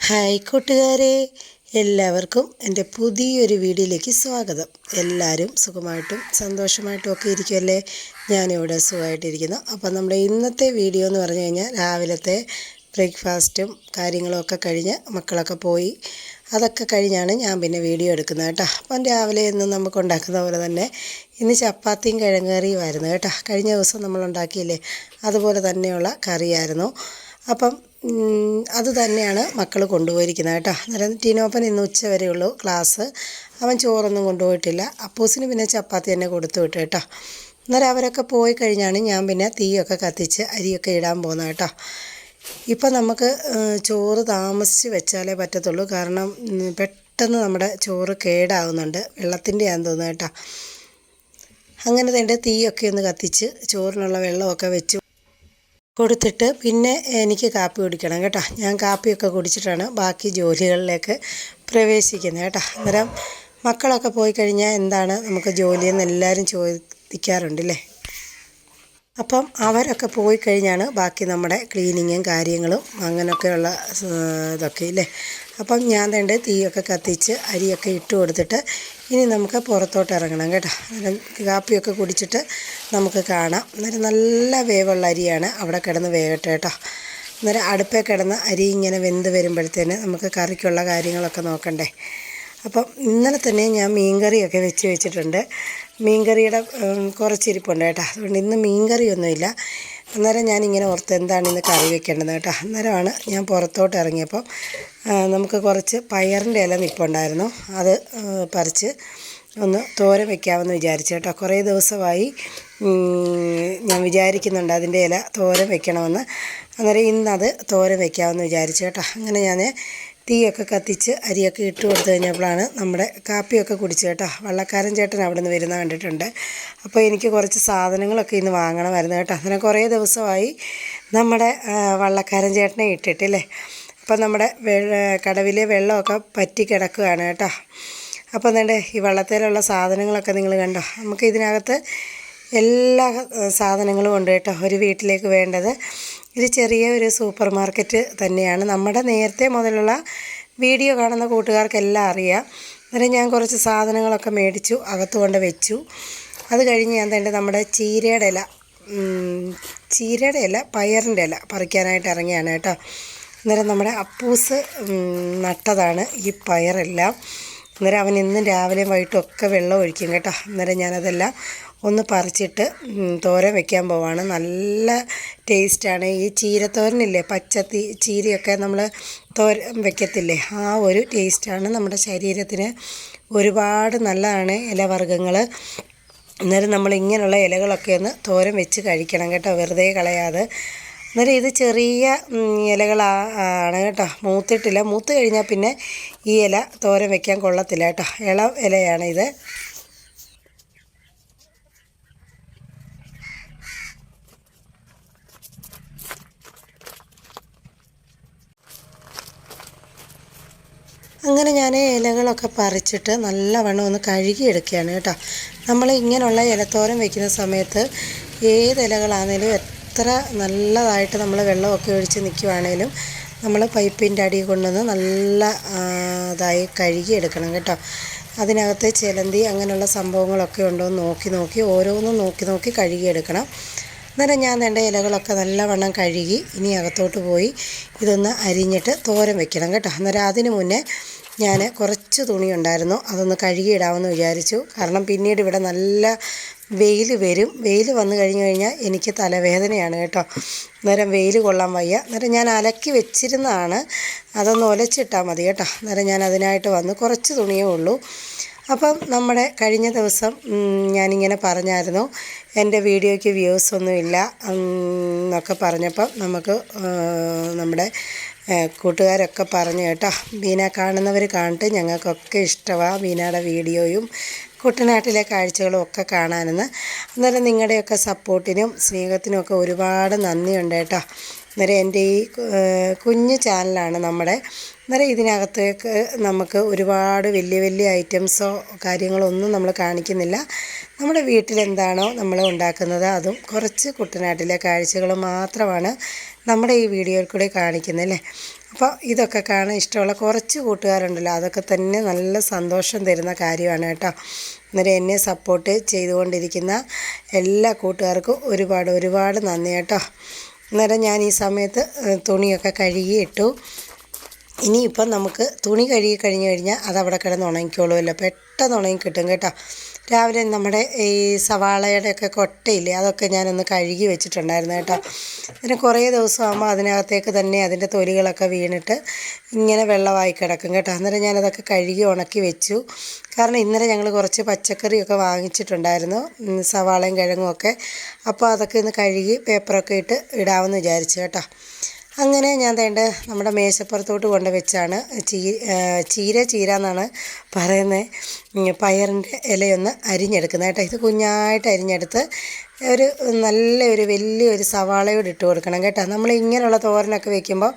Hi കൂട്ടുകാരെ, എല്ലാവർക്കും എൻ്റെ പുതിയൊരു വീഡിയോയിലേക്ക് സ്വാഗതം. എല്ലാവരും സുഖമായിട്ടും സന്തോഷമായിട്ടും ഒക്കെ ഇരിക്കുമല്ലേ? ഞാനിവിടെ സുഖമായിട്ടിരിക്കുന്നു. അപ്പം നമ്മുടെ ഇന്നത്തെ വീഡിയോ എന്ന് പറഞ്ഞു കഴിഞ്ഞാൽ രാവിലത്തെ ബ്രേക്ക്ഫാസ്റ്റും കാര്യങ്ങളും ഒക്കെ കഴിഞ്ഞ് മക്കളൊക്കെ പോയി അതൊക്കെ കഴിഞ്ഞാണ് ഞാൻ പിന്നെ വീഡിയോ എടുക്കുന്നത് കേട്ടോ. അപ്പം രാവിലെ എന്നും നമുക്ക് ഉണ്ടാക്കുന്ന പോലെ തന്നെ ഇന്ന് ചപ്പാത്തിയും കിഴങ്ങ് കറിയുമായിരുന്നു കേട്ടോ. കഴിഞ്ഞ ദിവസം നമ്മൾ ഉണ്ടാക്കിയില്ലേ, അതുപോലെ തന്നെയുള്ള കറിയായിരുന്നു. അപ്പം അത് തന്നെയാണ് മക്കൾ കൊണ്ടുപോയിരിക്കുന്നത് കേട്ടോ. അന്നേരം ടീനോപ്പൻ ഇന്ന് ഉച്ച വരെയുള്ളൂ ക്ലാസ്. അവൻ ചോറൊന്നും കൊണ്ടുപോയിട്ടില്ല. അപ്പൂസിന് പിന്നെ ചപ്പാത്തി തന്നെ കൊടുത്തു വിട്ടു കേട്ടോ. അന്നേരം അവരൊക്കെ പോയി കഴിഞ്ഞാണ് ഞാൻ പിന്നെ തീയൊക്കെ കത്തിച്ച് അരിയൊക്കെ ഇടാൻ പോകുന്നത് കേട്ടോ. ഇപ്പം നമുക്ക് ചോറ് താമസിച്ച് വെച്ചാലേ പറ്റത്തുള്ളൂ. കാരണം പെട്ടെന്ന് നമ്മുടെ ചോറ് കേടാവുന്നുണ്ട്. വെള്ളത്തിൻ്റെ ആണെന്ന് തോന്നുന്നു കേട്ടോ. അങ്ങനെ തന്നെ തീയൊക്കെ ഒന്ന് കത്തിച്ച് ചോറിനുള്ള വെള്ളമൊക്കെ വെച്ച് കൊടുത്തിട്ട് പിന്നെ എനിക്ക് കാപ്പി കുടിക്കണം കേട്ടോ. ഞാൻ കാപ്പിയൊക്കെ കുടിച്ചിട്ടാണ് ബാക്കി ജോലികളിലേക്ക് പ്രവേശിക്കുന്നത് കേട്ടോ. അന്നേരം മക്കളൊക്കെ പോയി കഴിഞ്ഞാൽ എന്താണ് നമുക്ക് ജോലിയെന്ന് എല്ലാവരും ചോദിക്കാറുണ്ടല്ലേ. അപ്പം അവരൊക്കെ പോയി കഴിഞ്ഞാണ് ബാക്കി നമ്മുടെ ക്ലീനിങ്ങും കാര്യങ്ങളും അങ്ങനെയൊക്കെയുള്ള ഇതൊക്കെ ഇല്ലേ. അപ്പം ഞാൻ തേണ്ട തീയൊക്കെ കത്തിച്ച് അരിയൊക്കെ ഇട്ട് കൊടുത്തിട്ട് ഇനി നമുക്ക് പുറത്തോട്ട് ഇറങ്ങണം കേട്ടോ. അന്നേരം കാപ്പിയൊക്കെ കുടിച്ചിട്ട് നമുക്ക് കാണാം. അന്നേരം നല്ല വേവുള്ള അരിയാണ്, അവിടെ കിടന്ന് വേകട്ടെ കേട്ടോ. അന്നേരം അടുപ്പേ കിടന്ന് അരി ഇങ്ങനെ വെന്ത് വരുമ്പോഴത്തേന് നമുക്ക് കറിക്കുള്ള കാര്യങ്ങളൊക്കെ നോക്കണ്ടേ. അപ്പം ഇന്നലെ തന്നെ ഞാൻ മീൻകറിയൊക്കെ വെച്ചിട്ടുണ്ട്. മീൻകറിയുടെ കുറച്ചിരിപ്പുണ്ട് കേട്ടോ. അതുകൊണ്ട് ഇന്ന് മീൻകറിയൊന്നുമില്ല. അന്നേരം ഞാനിങ്ങനെ ഓർത്ത് എന്താണ് ഇന്ന് കറി വെക്കേണ്ടത് കേട്ടോ. അന്നേരമാണ് ഞാൻ പുറത്തോട്ട് ഇറങ്ങിയപ്പം നമുക്ക് കുറച്ച് പയറിൻ്റെ ഇല നിൽപ്പുണ്ടായിരുന്നു. അത് പറിച്ച് ഒന്ന് തോരൻ വെക്കാമെന്ന് വിചാരിച്ചു കേട്ടോ. കുറേ ദിവസമായി ഞാൻ വിചാരിക്കുന്നുണ്ട് അതിൻ്റെ ഇല തോരൻ വെക്കണമെന്ന്. അന്നേരം ഇന്നത് തോരൻ വെക്കാമെന്ന് വിചാരിച്ചു കേട്ടോ. അങ്ങനെ ഞാൻ തീയൊക്കെ കത്തിച്ച് അരിയൊക്കെ ഇട്ട് കൊടുത്തു കഴിഞ്ഞപ്പോഴാണ് നമ്മുടെ കാപ്പിയൊക്കെ കുടിച്ചു കേട്ടോ. വള്ളക്കാരൻ ചേട്ടൻ അവിടെ നിന്ന് വരുന്ന കണ്ടിട്ടുണ്ട്. അപ്പോൾ എനിക്ക് കുറച്ച് സാധനങ്ങളൊക്കെ ഇന്ന് വാങ്ങണമായിരുന്നു കേട്ടോ. അങ്ങനെ കുറേ ദിവസമായി നമ്മുടെ വള്ളക്കാരൻ ചേട്ടനെ ഇട്ടിട്ടില്ലേ. അപ്പം നമ്മുടെ കടവിലെ വെള്ളമൊക്കെ പറ്റി കിടക്കുകയാണ് കേട്ടോ. അപ്പോൾ എന്താണ്ട് ഈ വള്ളത്തേലുള്ള സാധനങ്ങളൊക്കെ നിങ്ങൾ കണ്ടോ. നമുക്ക് ഇതിനകത്ത് എല്ലാ സാധനങ്ങളും ഉണ്ട് കേട്ടോ. ഒരു വീട്ടിലേക്ക് വേണ്ടത്. ഇത് ചെറിയ ഒരു സൂപ്പർ മാർക്കറ്റ് തന്നെയാണ്. നമ്മുടെ നേരത്തെ മുതലുള്ള വീഡിയോ കാണുന്ന കൂട്ടുകാർക്കെല്ലാം അറിയാം. അന്നേരം ഞാൻ കുറച്ച് സാധനങ്ങളൊക്കെ മേടിച്ചു, അകത്ത് കൊണ്ട് വെച്ചു. അത് കഴിഞ്ഞ് ഞാൻ തന്നെ നമ്മുടെ ചീരയുടെ ഇല പയറിൻ്റെ ഇല പറിക്കാനായിട്ട് ഇറങ്ങിയാണ് കേട്ടോ. അന്നേരം നമ്മുടെ അപ്പൂസ് നട്ടതാണ് ഈ പയറെല്ലാം. അന്നേരം അവൻ ഇന്നും രാവിലെയും വൈകിട്ടും ഒക്കെ വെള്ളം ഒഴിക്കും കേട്ടോ. അന്നേരം ഞാനതെല്ലാം ഒന്ന് പറിച്ചിട്ട് തോരൻ വെക്കാൻ പോവാണ്. നല്ല ടേസ്റ്റാണ് ഈ ചീരത്തോരനില്ലേ, ചീരയൊക്കെ നമ്മൾ തോരൻ വെക്കത്തില്ലേ, ആ ഒരു ടേസ്റ്റാണ്. നമ്മുടെ ശരീരത്തിന് ഒരുപാട് നല്ലതാണ് ഇലവർഗ്ഗങ്ങൾ. അന്നേരം നമ്മൾ ഇങ്ങനെയുള്ള ഇലകളൊക്കെ ഒന്ന് തോരൻ വെച്ച് കഴിക്കണം കേട്ടോ, വെറുതെ കളയാതെ. അന്നേരം ഇത് ചെറിയ ഇലകളാണ് കേട്ടോ, മൂത്തിട്ടില്ല. മൂത്ത് കഴിഞ്ഞാൽ പിന്നെ ഈ ഇല തോരൻ വെക്കാൻ കൊള്ളത്തില്ല കേട്ടോ. ഇളം ഇലയാണ് ഇത്. അങ്ങനെ ഞാൻ ഇലകളൊക്കെ പറിച്ചിട്ട് നല്ലവണ്ണം ഒന്ന് കഴുകിയെടുക്കുകയാണ് കേട്ടോ. നമ്മൾ ഇങ്ങനെയുള്ള ഇലത്തോരൻ വയ്ക്കുന്ന സമയത്ത് ഏത് ഇലകളാണേലും എത്ര നല്ലതായിട്ട് നമ്മൾ വെള്ളമൊക്കെ ഒഴിച്ച് നിൽക്കുവാണേലും നമ്മൾ പൈപ്പിൻ്റെ അടി കൊണ്ടുവന്ന് നല്ല ഇതായി കഴുകിയെടുക്കണം കേട്ടോ. അതിനകത്ത് ചിലന്തി അങ്ങനെയുള്ള സംഭവങ്ങളൊക്കെ ഉണ്ടോ എന്ന് നോക്കി ഓരോന്നും നോക്കി കഴുകിയെടുക്കണം. അന്നേരം ഞാൻ വേണ്ട ഇലകളൊക്കെ നല്ലവണ്ണം കഴുകി ഇനി അകത്തോട്ട് പോയി ഇതൊന്ന് അരിഞ്ഞിട്ട് തോരൻ വെക്കണം കേട്ടോ. അന്നേരം അതിന് മുന്നേ ഞാൻ കുറച്ച് തുണി ഉണ്ടായിരുന്നു, അതൊന്ന് കഴുകിയിടാമെന്ന് വിചാരിച്ചു. കാരണം പിന്നീട് ഇവിടെ നല്ല വെയിൽ വരും. വെയിൽ വന്നു കഴിഞ്ഞാൽ എനിക്ക് തലവേദനയാണ് കേട്ടോ. അന്നേരം വെയിൽ കൊള്ളാൻ വയ്യ. അന്നേരം ഞാൻ അലക്കി വെച്ചിരുന്നതാണ്, അതൊന്ന് ഒലച്ചിട്ടാൽ മതി കേട്ടോ. അന്നേരം ഞാൻ അതിനായിട്ട് വന്ന് കുറച്ച് തുണിയേ ഉള്ളൂ. അപ്പം നമ്മുടെ കഴിഞ്ഞ ദിവസം ഞാനിങ്ങനെ പറഞ്ഞായിരുന്നു എൻ്റെ വീഡിയോയ്ക്ക് വ്യൂസ് ഒന്നുമില്ല എന്നൊക്കെ പറഞ്ഞപ്പം നമുക്ക് നമ്മുടെ കൂട്ടുകാരൊക്കെ പറഞ്ഞു കേട്ടോ. ബീന കാണുന്നവർ കാണട്ടെ, ഞങ്ങൾക്കൊക്കെ ഇഷ്ടമാണ് ബീനയുടെ വീഡിയോയും കുട്ടനാട്ടിലെ കാഴ്ചകളും ഒക്കെ കാണാനെന്ന്. അന്നേരം നിങ്ങളുടെയൊക്കെ സപ്പോർട്ടിനും സ്നേഹത്തിനും ഒക്കെ ഒരുപാട് നന്ദിയുണ്ട് കേട്ടോ. അന്നേരം എൻ്റെ ഈ കുഞ്ഞു ചാനലാണ് നമ്മുടെ. അന്നേരം ഇതിനകത്തേക്ക് നമുക്ക് ഒരുപാട് വലിയ ഐറ്റംസോ കാര്യങ്ങളോ ഒന്നും നമ്മൾ കാണിക്കുന്നില്ല. നമ്മുടെ വീട്ടിലെന്താണോ നമ്മൾ ഉണ്ടാക്കുന്നത് അതും കുറച്ച് കുട്ടനാട്ടിലെ കാഴ്ചകൾ മാത്രമാണ് നമ്മുടെ ഈ വീഡിയോയിൽ കൂടെ കാണിക്കുന്നത് അല്ലേ. അപ്പോൾ ഇതൊക്കെ കാണാൻ ഇഷ്ടമുള്ള കുറച്ച് കൂട്ടുകാരുണ്ടല്ലോ, അതൊക്കെ തന്നെ നല്ല സന്തോഷം തരുന്ന കാര്യമാണ് കേട്ടോ. അന്നേരം എന്നെ സപ്പോർട്ട് ചെയ്തുകൊണ്ടിരിക്കുന്ന എല്ലാ കൂട്ടുകാർക്കും ഒരുപാട് നന്ദി കേട്ടോ. അന്നേരം ഞാൻ ഈ സമയത്ത് തുണിയൊക്കെ കഴുകിയിട്ടു. ഇനിയിപ്പം നമുക്ക് തുണി കഴുകി കഴിഞ്ഞാൽ അതവിടെ കിടന്ന് ഉണങ്ങിക്കോളുമല്ലോ, പെട്ടെന്ന് ഉണങ്ങി കിട്ടും കേട്ടോ. രാവിലെ നമ്മുടെ ഈ സവാളയുടെയൊക്കെ കൊട്ടയില്ലേ, അതൊക്കെ ഞാനൊന്ന് കഴുകി വെച്ചിട്ടുണ്ടായിരുന്നു കേട്ടോ. പിന്നെ കുറേ ദിവസമാകുമ്പോൾ അതിനകത്തേക്ക് തന്നെ അതിൻ്റെ തൊലികളൊക്കെ വീണിട്ട് ഇങ്ങനെ വെള്ളമായി കിടക്കും കേട്ടോ. അന്നേരം ഞാനതൊക്കെ കഴുകി ഉണക്കി വെച്ചു. കാരണം ഇന്നലെ ഞങ്ങൾ കുറച്ച് പച്ചക്കറിയൊക്കെ വാങ്ങിച്ചിട്ടുണ്ടായിരുന്നു, സവാളയും കിഴങ്ങും ഒക്കെ. അപ്പോൾ അതൊക്കെ ഒന്ന് കഴുകി പേപ്പറൊക്കെ ഇട്ട് ഇടാമെന്ന് വിചാരിച്ചു കേട്ടോ. അങ്ങനെ ഞാൻ നമ്മുടെ മേശപ്പുറത്തോട്ട് കൊണ്ട് വെച്ചാണ് ചീര എന്നാണ് പറയുന്നത്, പയറിൻ്റെ ഇലയൊന്ന് അരിഞ്ഞെടുക്കുന്നത് കേട്ടോ. ഇത് കുഞ്ഞായിട്ട് അരിഞ്ഞെടുത്ത് വലിയൊരു സവാളയോട് ഇട്ട് കൊടുക്കണം കേട്ടോ. നമ്മൾ ഇങ്ങനെയുള്ള തോരനൊക്കെ വെക്കുമ്പോൾ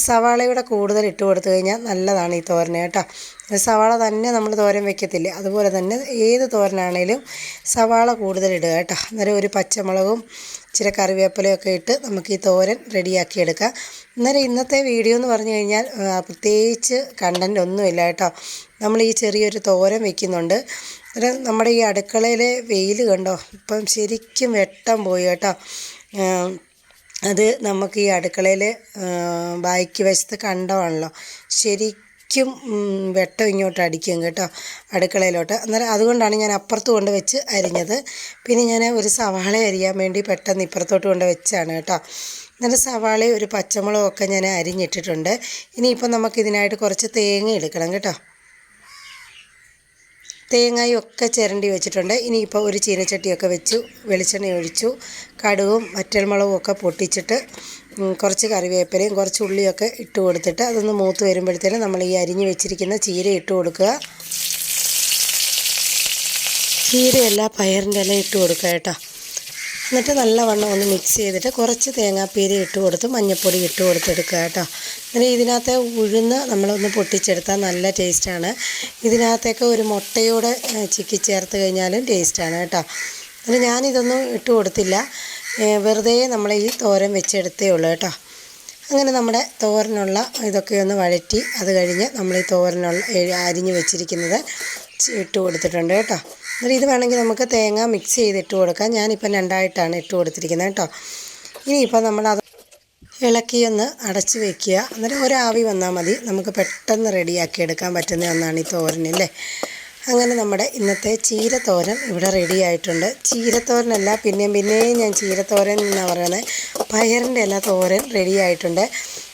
സവാളയുടെ കൂടുതൽ ഇട്ട് കൊടുത്തു കഴിഞ്ഞാൽ നല്ലതാണ് ഈ തോരന് കേട്ടോ. സവാള തന്നെ നമ്മൾ തോരൻ വെക്കത്തില്ലേ, അതുപോലെ തന്നെ ഏത് തോരനാണേലും സവാള കൂടുതൽ ഇടുക കേട്ടോ. അന്നേരം ഒരു പച്ചമുളകും ഇച്ചിരി കറിവേപ്പിലയൊക്കെ ഇട്ട് നമുക്ക് ഈ തോരൻ റെഡിയാക്കി എടുക്കാം. അന്നേരം ഇന്നത്തെ വീഡിയോ എന്ന് പറഞ്ഞു കഴിഞ്ഞാൽ പ്രത്യേകിച്ച് കണ്ടൻ്റ് ഒന്നുമില്ല കേട്ടോ. നമ്മൾ ഈ ചെറിയൊരു തോരൻ വെക്കുന്നുണ്ട്. അന്നേരം നമ്മുടെ ഈ അടുക്കളയിലെ വെയിൽ കണ്ടോ, ഇപ്പം ശരിക്കും വെട്ടം പോയി കേട്ടോ. അത് നമുക്ക് ഈ അടുക്കളയിൽ ബാക്ക് വശത്ത് കണ്ടമാണല്ലോ, ശരിക്കും വെട്ടം ഇങ്ങോട്ട് അടിക്കും കേട്ടോ അടുക്കളയിലോട്ട്. അന്നേരം അതുകൊണ്ടാണ് ഞാൻ അപ്പുറത്ത് കൊണ്ട് വെച്ച് അരിഞ്ഞത്. പിന്നെ ഞാൻ ഒരു സവാള അരിയാൻ വേണ്ടി പെട്ടെന്ന് ഇപ്പുറത്തോട്ട് കൊണ്ട് വെച്ചാണ് കേട്ടോ. അന്നേരം സവാളയും ഒരു പച്ചമുളകും ഒക്കെ ഞാൻ അരിഞ്ഞിട്ടിട്ടുണ്ട്. ഇനിയിപ്പം നമുക്കിതിനായിട്ട് കുറച്ച് തേങ്ങ എടുക്കണം കേട്ടോ. തേങ്ങയും ഒക്കെ ചിരണ്ടി വെച്ചിട്ടുണ്ട്. ഇനിയിപ്പോൾ ഒരു ചീനച്ചട്ടിയൊക്കെ വെച്ചു, വെളിച്ചെണ്ണ ഒഴിച്ചു, കടുകും വറ്റൽമുളകും ഒക്കെ പൊട്ടിച്ചിട്ട് കുറച്ച് കറിവേപ്പിലയും കുറച്ച് ഉള്ളിയൊക്കെ ഇട്ട് കൊടുത്തിട്ട് അതൊന്ന് മൂത്ത് വരുമ്പോഴത്തേനും നമ്മൾ ഈ അരിഞ്ഞ് വെച്ചിരിക്കുന്ന ചീര ഇട്ട് കൊടുക്കുക. ചീരയല്ല പയറിൻ്റെ ഇല ഇട്ട് കൊടുക്കുക കേട്ടോ. എന്നിട്ട് നല്ലവണ്ണം ഒന്ന് മിക്സ് ചെയ്തിട്ട് കുറച്ച് തേങ്ങാപ്പീര ഇട്ട് കൊടുത്ത് മഞ്ഞൾപ്പൊടി ഇട്ട് കൊടുത്തെടുക്കുക കേട്ടോ. അങ്ങനെ ഇതിനകത്ത് ഉഴുന്ന് നമ്മളൊന്ന് പൊട്ടിച്ചെടുത്താൽ നല്ല ടേസ്റ്റാണ്. ഇതിനകത്തേക്ക് ഒരു മുട്ടയോടെ ചിക്കി ചേർത്ത് കഴിഞ്ഞാലും ടേസ്റ്റാണ് കേട്ടോ. അങ്ങനെ ഞാനിതൊന്നും ഇട്ട് കൊടുത്തില്ല, വെറുതെ നമ്മൾ ഈ തോരൻ വെച്ചെടുത്തേ ഉള്ളൂ കേട്ടോ. അങ്ങനെ നമ്മുടെ തോരനുള്ള ഇതൊക്കെ ഒന്ന് വഴറ്റി അത് കഴിഞ്ഞ് നമ്മൾ ഈ തോരനുള്ള അരിഞ്ഞ് വെച്ചിരിക്കുന്നത് ഇട്ട് കൊടുത്തിട്ടുണ്ട് കേട്ടോ. എന്നിട്ട് ഇത് വേണമെങ്കിൽ നമുക്ക് തേങ്ങ മിക്സ് ചെയ്തിട്ട് കൊടുക്കാം. ഞാനിപ്പം രണ്ടായിട്ടാണ് ഇട്ട് കൊടുത്തിരിക്കുന്നത് കേട്ടോ. ഇനിയിപ്പോൾ നമ്മളത് ഇളക്കിയൊന്ന് അടച്ച് വയ്ക്കുക. അന്നേരം ഒരാവി വന്നാൽ മതി, നമുക്ക് പെട്ടെന്ന് റെഡിയാക്കി എടുക്കാൻ പറ്റുന്ന ഒന്നാണ് ഈ തോരനല്ലേ. അങ്ങനെ നമ്മുടെ ഇന്നത്തെ ചീരത്തോരൻ ഇവിടെ റെഡി ആയിട്ടുണ്ട്. ചീരത്തോരനല്ല, പിന്നെയും ഞാൻ ചീരത്തോരൻ എന്നാണ് പറയുന്നത്, പയറിൻ്റെ ഇല തോരൻ റെഡി ആയിട്ടുണ്ട്.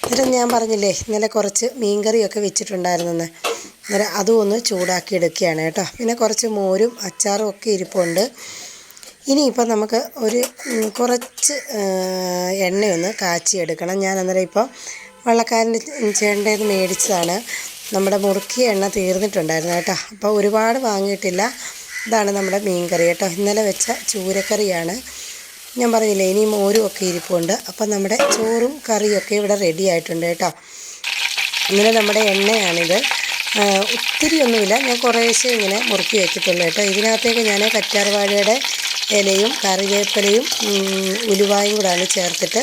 അന്നേരം ഞാൻ പറഞ്ഞില്ലേ ഇന്നലെ കുറച്ച് മീൻകറിയൊക്കെ വെച്ചിട്ടുണ്ടായിരുന്നെന്ന്, അന്നേരം അതും ഒന്ന് ചൂടാക്കി എടുക്കുകയാണ് കേട്ടോ. പിന്നെ കുറച്ച് മോരും അച്ചാറും ഒക്കെ ഇരിപ്പുണ്ട്. ഇനിയിപ്പോൾ നമുക്ക് കുറച്ച് എണ്ണയൊന്ന് കാച്ചിയെടുക്കണം. ഞാൻ അന്നേരം ഇപ്പോൾ വള്ളക്കാരൻ്റെ ചേട്ടൻ്റെ മേടിച്ചതാണ്. നമ്മുടെ മുറുക്കിയ എണ്ണ തീർന്നിട്ടുണ്ടായിരുന്നു കേട്ടോ, അപ്പോൾ ഒരുപാട് വാങ്ങിയിട്ടില്ല. ഇതാണ് നമ്മുടെ മീൻ കറി കേട്ടോ, ഇന്നലെ വെച്ച ചൂരക്കറിയാണ്. ഞാൻ പറഞ്ഞില്ലേ ഇനി മോരും ഒക്കെ ഇരിപ്പുണ്ട്. അപ്പം നമ്മുടെ ചോറും കറിയൊക്കെ ഇവിടെ റെഡി ആയിട്ടുണ്ട് കേട്ടോ. അങ്ങനെ നമ്മുടെ എണ്ണയാണിത്, ഒത്തിരി ഒന്നുമില്ല, ഞാൻ കുറേശ്ശെ ഇങ്ങനെ മുറുക്കി വയ്ക്കത്തുള്ളൂ കേട്ടോ. ഇതിനകത്തേക്ക് ഞാൻ കറ്റാർവാഴയുടെ ഇലയും കറിവേപ്പിലയും ഉലുവായും കൂടാണ് ചേർത്തിട്ട്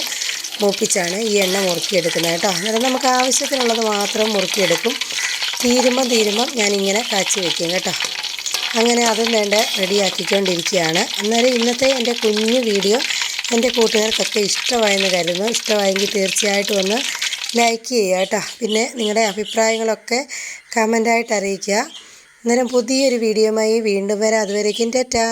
മൂപ്പിച്ചാണ് ഈ എണ്ണ മുറുക്കിയെടുക്കുന്നത് കേട്ടോ. അന്നേരം നമുക്ക് ആവശ്യത്തിനുള്ളത് മാത്രം മുറുക്കിയെടുക്കും. തീരുമ്പം ഞാനിങ്ങനെ കാച്ചി വയ്ക്കും കേട്ടോ. അങ്ങനെ അതും റെഡിയാക്കിക്കൊണ്ടിരിക്കുകയാണ്. അന്നേരം ഇന്നത്തെ എൻ്റെ കുഞ്ഞു വീഡിയോ എൻ്റെ കൂട്ടുകാർക്കൊക്കെ ഇഷ്ടമായെന്ന് കരുതുന്നു. ഇഷ്ടമായെങ്കിൽ തീർച്ചയായിട്ടും ഒന്ന് ലൈക്ക് ചെയ്യുക കേട്ടോ. പിന്നെ നിങ്ങളുടെ അഭിപ്രായങ്ങളൊക്കെ കമൻ്റായിട്ട് അറിയിക്കുക. അന്നേരം പുതിയൊരു വീഡിയോയുമായി വീണ്ടും വരാം. അതുവരേക്കും ടാറ്റാ.